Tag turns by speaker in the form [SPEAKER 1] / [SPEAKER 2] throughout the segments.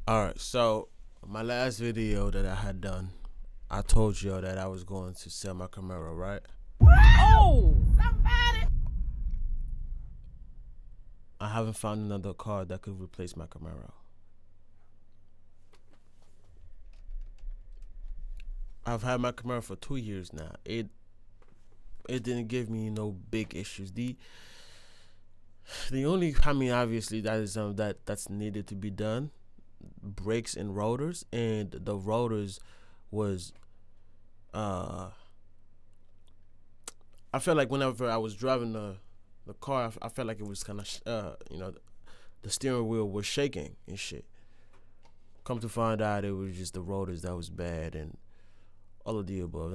[SPEAKER 1] Alright, so my last video that I had done, I told y'all that I was going to sell my Camaro, right?
[SPEAKER 2] Oh, somebody.
[SPEAKER 1] I haven't found another car that could replace my Camaro. I've had my Camaro for 2 years now. It didn't give me no big issues. The only, I mean, obviously that is that's needed to be done. Brakes and rotors, and the rotors was uh I felt like whenever I was driving the car, I felt like it was kind of the steering wheel was shaking and shit. Come to find out, it was just the rotors that was bad and all of the above.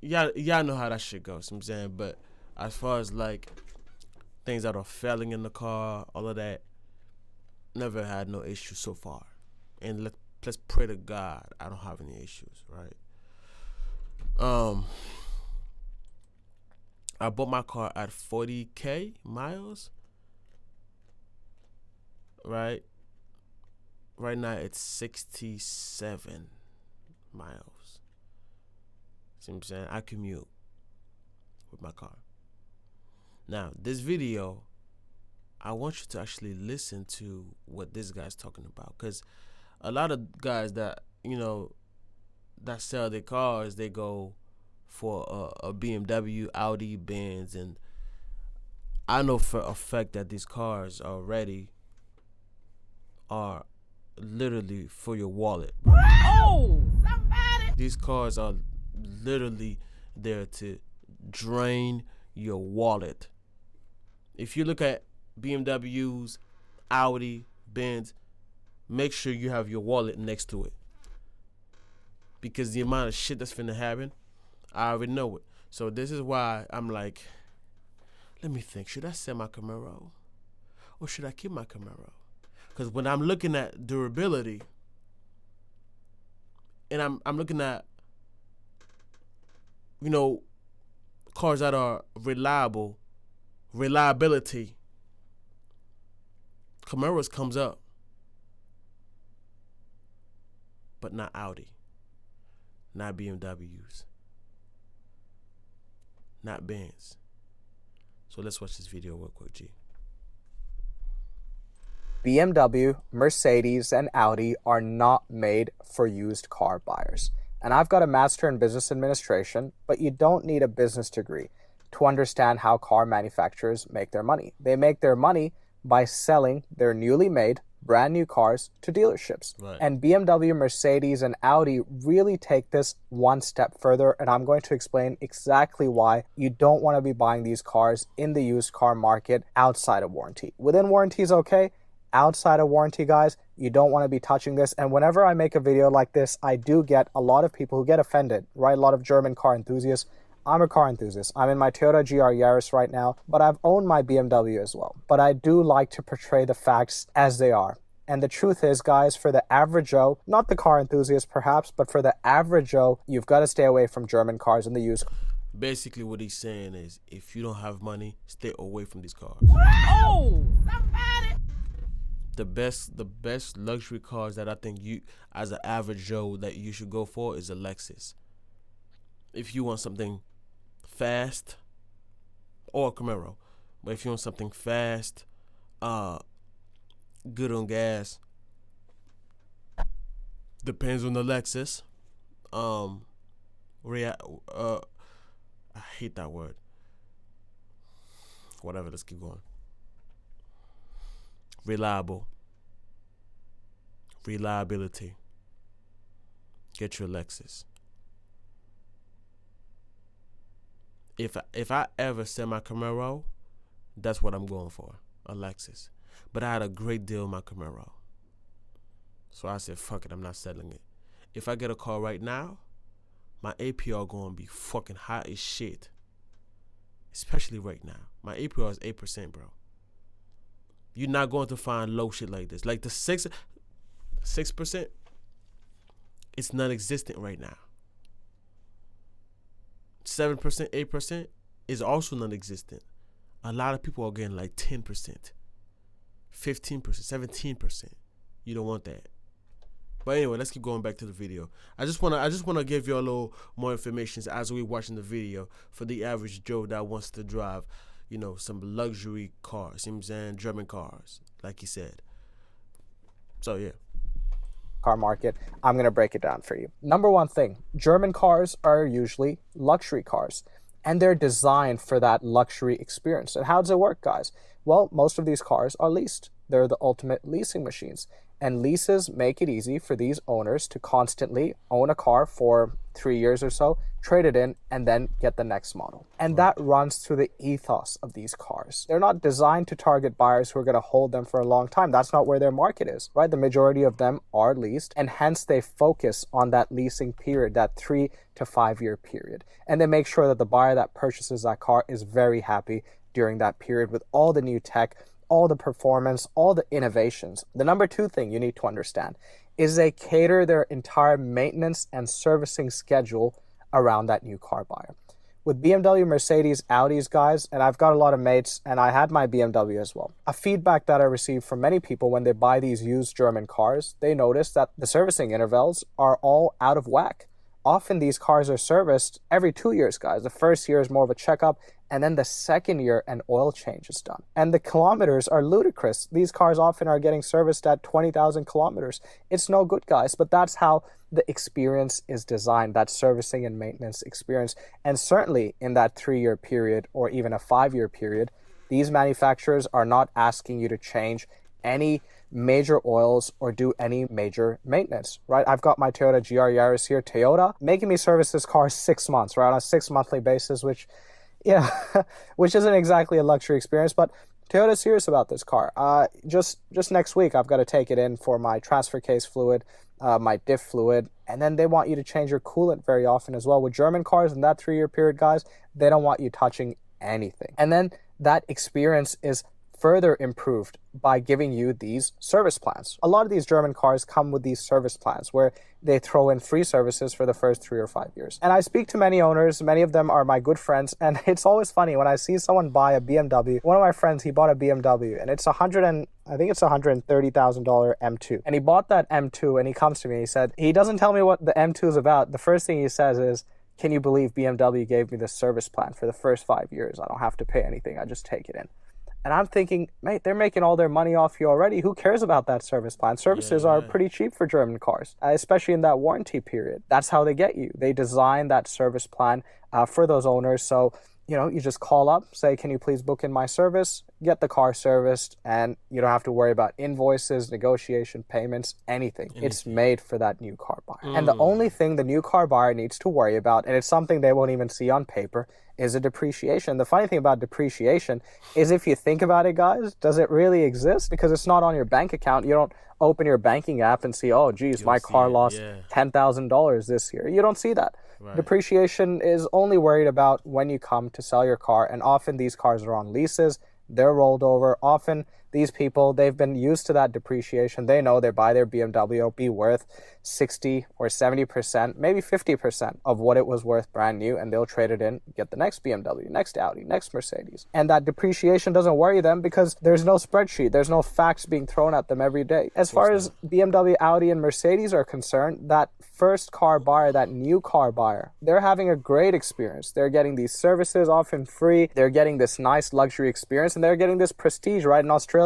[SPEAKER 1] Y'all know how that shit goes. You know what I'm saying, but as far as like things that are failing in the car, all of that, never had no issues so far. And let's pray to God I don't have any issues, right? Um, I bought my car at 40K miles, right? Right now it's 67 miles. See what I'm saying? I commute with my car. Now, this video, I want you to actually listen to what this guy's talking about, because a lot of guys that that sell their cars, they go for a BMW, Audi, Benz, and I know for a fact that these cars already are literally for your wallet.
[SPEAKER 2] Oh, somebody.
[SPEAKER 1] These cars are literally there to drain your wallet. If you look at BMWs, Audi, Benz, make sure you have your wallet next to it, because the amount of shit that's finna happen, I already know it. So this is why I'm like, let me think. Should I sell my Camaro or should I keep my Camaro? Because when I'm looking at durability and I'm looking at cars that are reliability, Camaros comes up, but not Audi, not BMWs, not Benz. So let's watch this video real quick, G.
[SPEAKER 3] BMW, Mercedes, and Audi are not made for used car buyers. And I've got a Master in Business Administration, but you don't need a business degree to understand how car manufacturers make their money. They make their money by selling their newly made, brand new cars to dealerships.
[SPEAKER 1] Right.
[SPEAKER 3] And BMW, Mercedes, and Audi really take this one step further, and I'm going to explain exactly why you don't want to be buying these cars in the used car market outside of warranty. Within warranty is okay. Outside of warranty, guys, you don't want to be touching this. And whenever I make a video like this, I do get a lot of people who get offended, right? A lot of German car enthusiasts. I'm a car enthusiast. I'm in my Toyota GR Yaris right now, but I've owned my BMW as well. But I do like to portray the facts as they are. And the truth is, guys, for the average Joe, not the car enthusiast perhaps, but for the average Joe, you've got to stay away from German cars in the used.
[SPEAKER 1] Basically what he's saying is, if you don't have money, stay away from these cars.
[SPEAKER 2] Oh, somebody.
[SPEAKER 1] The best luxury cars that I think you, as an average Joe, that you should go for is a Lexus. If you want something fast, or a Camaro, but if you want something fast, good on gas, depends on the Lexus. I hate that word. Whatever, let's keep going. Reliability. Get your Lexus. If I ever sell my Camaro, that's what I'm going for, a Lexus. But I had a great deal on my Camaro, so I said, fuck it, I'm not selling it. If I get a car right now, my APR gonna be fucking high as shit. Especially right now. My APR is 8%, bro. You're not going to find low shit like this. Like the 6%, it's non-existent right now. 7%, 8% is also non-existent. A lot of people are getting like 10%, 15%, 17%. You don't want that. But anyway, let's keep going back to the video. I just wanna give you a little more information as we're watching the video for the average Joe that wants to drive, some luxury cars. You know what I'm saying? German cars, like he said. So yeah.
[SPEAKER 3] Car market, I'm going to break it down for you. Number one thing, German cars are usually luxury cars, and they're designed for that luxury experience. And how does it work, guys? Well, most of these cars are leased. They're the ultimate leasing machines. And leases make it easy for these owners to constantly own a car for 3 years or so, trade it in, and then get the next model. And that runs through the ethos of these cars. They're not designed to target buyers who are going to hold them for a long time. That's not where their market is, right? The majority of them are leased, and hence they focus on that leasing period, that 3 to 5 year period. And they make sure that the buyer that purchases that car is very happy during that period with all the new tech, all the performance, all the innovations. The number two thing you need to understand is they cater their entire maintenance and servicing schedule around that new car buyer. With BMW, Mercedes, Audis, guys, and I've got a lot of mates, and I had my BMW as well. A feedback that I received from many people when they buy these used German cars, they notice that the servicing intervals are all out of whack. Often these cars are serviced every 2 years, guys. The first year is more of a checkup, and then the second year an oil change is done. And the kilometers are ludicrous. These cars often are getting serviced at 20,000 kilometers. It's no good, guys, but that's how the experience is designed, that servicing and maintenance experience. And certainly in that 3 year period or even a 5 year period, these manufacturers are not asking you to change any major oils or do any major maintenance, right? I've got my Toyota GR Yaris here, Toyota, making me service this car 6 months, right? On a 6 monthly basis, which isn't exactly a luxury experience, but Toyota's serious about this car. Just next week, I've got to take it in for my transfer case fluid, my diff fluid, and then they want you to change your coolant very often as well. With German cars in that 3 year period, guys, they don't want you touching anything. And then that experience is further improved by giving you these service plans. A lot of these German cars come with these service plans where they throw in free services for the first 3 or 5 years. And I speak to many owners, many of them are my good friends, and it's always funny when I see someone buy a BMW. One of my friends, he bought a BMW, and it's $130,000 M2. And he bought that M2, and he comes to me, he said, he doesn't tell me what the M2 is about. The first thing he says is, "Can you believe BMW gave me this service plan for the first 5 years? I don't have to pay anything, I just take it in." And I'm thinking, mate, they're making all their money off you already. Who cares about that service plan? Services are pretty cheap for German cars, especially in that warranty period. That's how they get you. They design that service plan for those owners. So, you just call up, say, "Can you please book in my service?" Get the car serviced, and you don't have to worry about invoices, negotiation, payments, anything. It's made for that new car buyer. And the only thing the new car buyer needs to worry about, and it's something they won't even see on paper, is a depreciation. The funny thing about depreciation is, if you think about it, guys, does it really exist? Because it's not on your bank account. You don't open your banking app and see, "Oh, geez, my car lost $10,000 this year." You don't see that. Right. Depreciation is only worried about when you come to sell your car, and often these cars are on leases. They're rolled over. Often these people, they've been used to that depreciation. They know they buy their BMW, it'll be worth 60 or 70%, maybe 50% of what it was worth brand new, and they'll trade it in, get the next BMW, next Audi, next Mercedes. And that depreciation doesn't worry them because there's no spreadsheet. There's no facts being thrown at them every day. As far as BMW, Audi, and Mercedes are concerned, that first car buyer, that new car buyer, they're having a great experience. They're getting these services often free. They're getting this nice luxury experience, and they're getting this prestige, right? In Australia,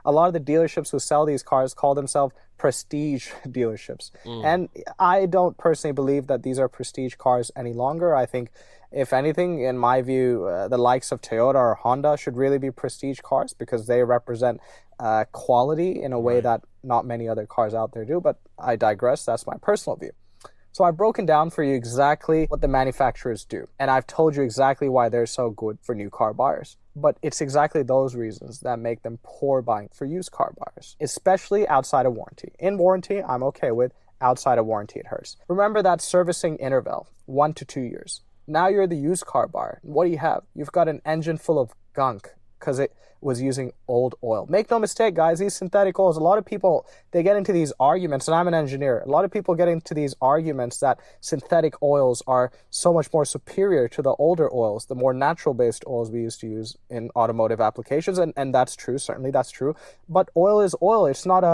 [SPEAKER 3] a lot of the dealerships who sell these cars call themselves prestige dealerships. And I don't personally believe that these are prestige cars any longer. I think, if anything, in my view, the likes of Toyota or Honda should really be prestige cars because they represent quality in a way that not many other cars out there do. But I digress. That's my personal view. So I've broken down for you exactly what the manufacturers do, and I've told you exactly why they're so good for new car buyers. But it's exactly those reasons that make them poor buying for used car buyers, especially outside of warranty. In warranty, I'm okay with. Outside of warranty, it hurts. Remember that servicing interval, 1 to 2 years. Now you're the used car buyer. What do you have? You've got an engine full of gunk because it was using old oil. Make no mistake, guys, these synthetic oils, a lot of people, they get into these arguments, and I'm an engineer. A lot of people get into these arguments that synthetic oils are so much more superior to the older oils, the more natural-based oils we used to use in automotive applications, and that's true, certainly that's true. But oil is oil. It's not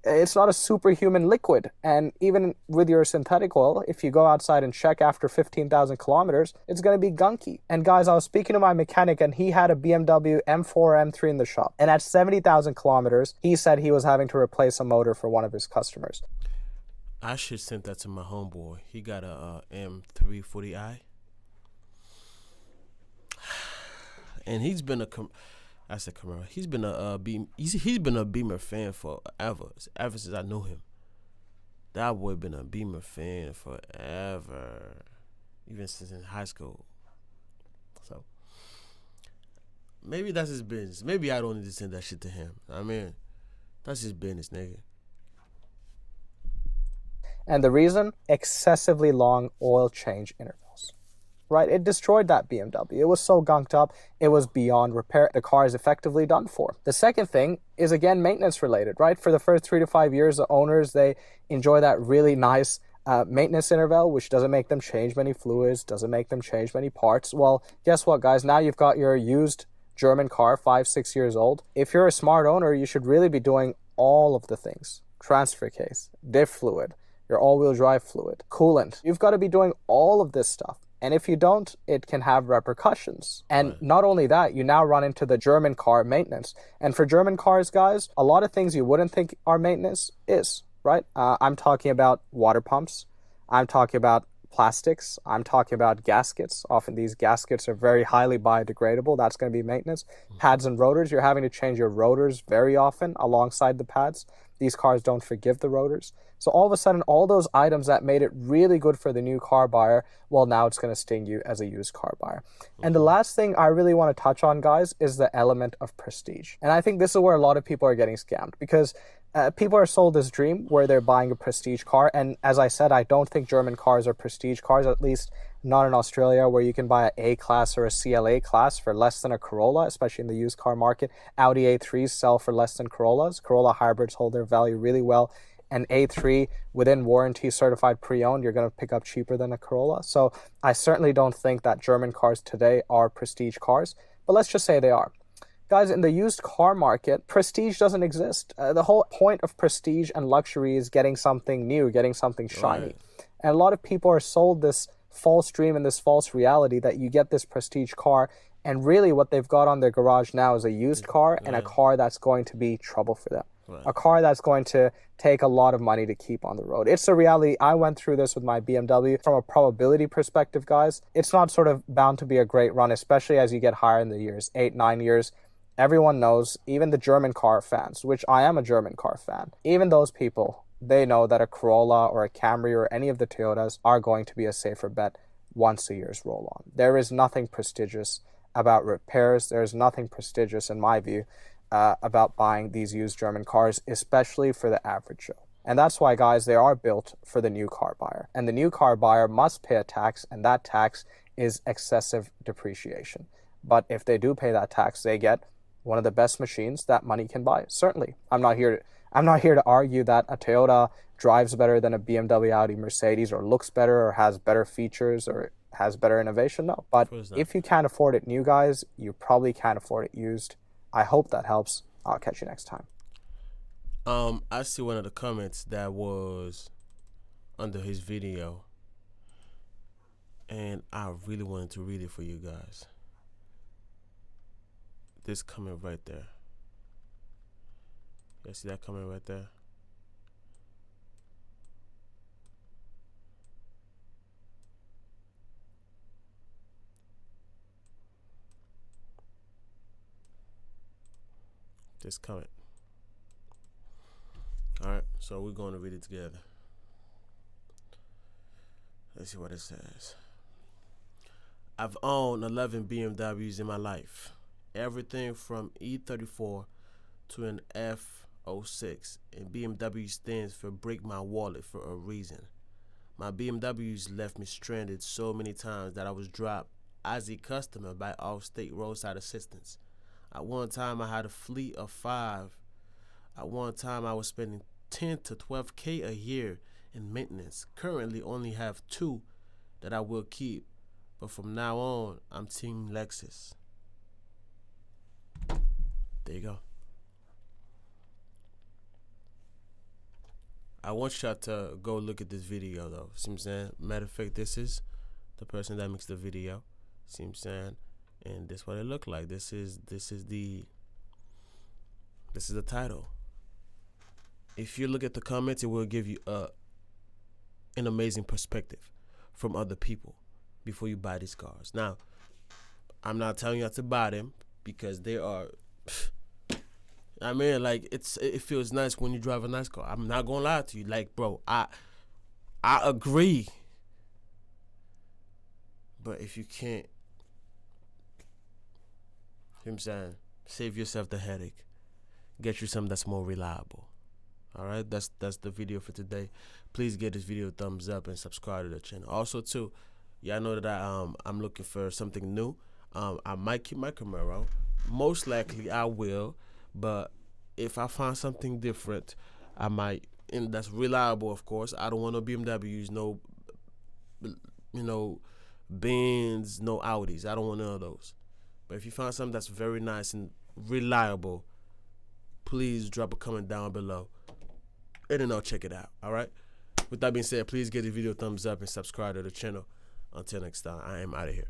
[SPEAKER 3] It's not a superhuman liquid. And even with your synthetic oil, if you go outside and check after 15,000 kilometers, it's going to be gunky. And guys, I was speaking to my mechanic and he had a BMW M4 M3 in the shop. And at 70,000 kilometers, he said he was having to replace a motor for one of his customers.
[SPEAKER 1] I should send that to my homeboy. He got a M340i. And he's been I said Camaro. He's been he's been a Beamer fan forever. Ever since I knew him. That boy been a Beamer fan forever. Even since in high school. So maybe that's his business. Maybe I don't need to send that shit to him. I mean, that's his business, nigga.
[SPEAKER 3] And the reason? Excessively long oil change intervals. Right? It destroyed that BMW. It was so gunked up, it was beyond repair. The car is effectively done for. The second thing is, again, maintenance related, right? For the first 3 to 5 years, the owners, they enjoy that really nice maintenance interval, which doesn't make them change many fluids, doesn't make them change many parts. Well, guess what, guys? Now you've got your used German car, 5, 6 years old. If you're a smart owner, you should really be doing all of the things. Transfer case, diff fluid, your all-wheel drive fluid, coolant. You've got to be doing all of this stuff. And if you don't, it can have repercussions. And not only that, you now run into the German car maintenance. And for German cars, guys, a lot of things you wouldn't think are maintenance is, right? I'm talking about water pumps. I'm talking about plastics. I'm talking about gaskets. Often these gaskets are very highly biodegradable. That's going to be maintenance. Pads and rotors. You're having to change your rotors very often alongside the pads. These cars don't forgive the rotors. So all of a sudden, all those items that made it really good for the new car buyer, well, now it's going to sting you as a used car buyer. And the last thing I really want to touch on, guys, is the element of prestige. And I think this is where a lot of people are getting scammed, because people are sold this dream where they're buying a prestige car. And as I said, I don't think German cars are prestige cars, at least not in Australia, where you can buy an A-class or a CLA class for less than a Corolla, especially in the used car market. Audi A3s sell for less than Corollas. Corolla hybrids hold their value really well. An A3 within warranty certified pre-owned, you're going to pick up cheaper than a Corolla. So I certainly don't think that German cars today are prestige cars, but let's just say they are. Guys, in the used car market, prestige doesn't exist. The whole point of prestige and luxury is getting something new, getting something shiny. Right. And a lot of people are sold this false dream and this false reality that you get this prestige car, and really what they've got on their garage now is a used car and a car that's going to be trouble for them. Right. A car that's going to take a lot of money to keep on the road. It's a reality. I went through this with my BMW. From a probability perspective, guys, it's not sort of bound to be a great run, especially as you get higher in the years, 8, 9 years. Everyone knows, even the German car fans, which I am a German car fan, even those people, they know that a Corolla or a Camry or any of the Toyotas are going to be a safer bet once a year's roll on. There is nothing prestigious about repairs. There is nothing prestigious, in my view, about buying these used German cars, especially for the average Joe. And that's why, guys, they are built for the new car buyer. And the new car buyer must pay a tax, and that tax is excessive depreciation. But if they do pay that tax, they get one of the best machines that money can buy. Certainly, I'm not here to argue that a Toyota drives better than a BMW, Audi, Mercedes, or looks better, or has better features, or has better innovation. No, but if you can't afford it new, guys, you probably can't afford it used. I hope that helps. I'll catch you next time.
[SPEAKER 1] I see one of the comments that was under his video, and I really wanted to read it for you guys. This comment right there. You see that comment right there? This comment. Alright, so we're going to read it together. Let's see what it says. I've owned 11 BMWs in my life. Everything from E34 to an F06. And BMW stands for break my wallet for a reason. My BMWs left me stranded so many times that I was dropped as a customer by Allstate roadside assistance. At one time, I had a fleet of 5. At one time, I was spending 10 to 12K a year in maintenance. Currently, only have 2 that I will keep. But from now on, I'm Team Lexus. There you go. I want y'all to go look at this video though. See what I'm saying? Matter of fact, this is the person that makes the video. See what I'm saying? And this what it look like. This is the title. If you look at the comments, it will give you an amazing perspective from other people before you buy these cars. Now, I'm not telling you how to buy them because they are. I mean, like it feels nice when you drive a nice car. I'm not gonna lie to you, like, bro, I agree. But if you can't, you know what I'm saying, save yourself the headache. Get you something that's more reliable. All right, that's the video for today. Please give this video a thumbs up and subscribe to the channel. Also, too, y'all know that I'm looking for something new. I might keep my Camaro. Most likely, I will. But if I find something different, I might, and that's reliable, of course. I don't want no BMWs, no, Benz, no Audis. I don't want none of those. But if you find something that's very nice and reliable, please drop a comment down below, and then I'll check it out. All right. With that being said, please give the video a thumbs up and subscribe to the channel. Until next time, I am out of here.